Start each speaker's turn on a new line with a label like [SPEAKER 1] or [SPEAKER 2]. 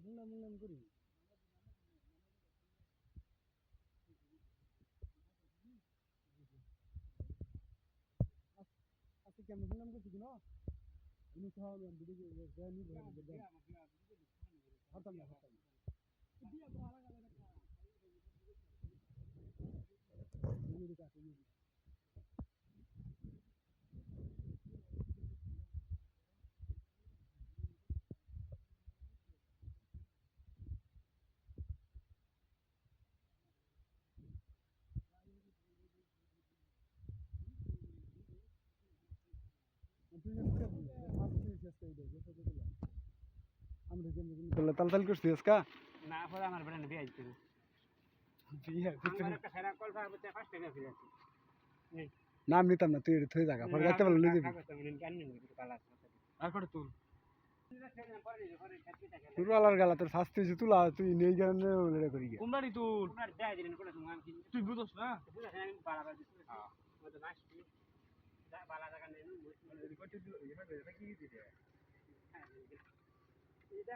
[SPEAKER 1] শুনলাম করি আজকে কেমন শুনলাম করছি কিনা আমি খাওয়া ভিডিও হতাম না তালতাল করছিস কা
[SPEAKER 2] না পরে আমার বেড়ে বিয়ে দিতে
[SPEAKER 1] বিয়ে
[SPEAKER 2] আমার একটা সেরা কল পাওয়া বলতে 5 টাকা ফিরে আছে
[SPEAKER 1] নাম নিতাম না তুই থই জায়গা পরে গাইতে পারলো নিয়ে যাবি
[SPEAKER 2] আর করে তুল
[SPEAKER 1] তোর আলার গালা তোর শাস্তি হয়েছে তুলা তুই নেই গেলে লেড়ে করি গে
[SPEAKER 2] কুমড়ারি তুল কুমড়ার দেয় দিলেন করে তুই বুঝছ না বুঝছ আমি বাড়াবার দিছি হ্যাঁ মত মাস বালা জায়গা নেই রিকর্ড দিল এটা কি দিবে হ্যাঁ এটা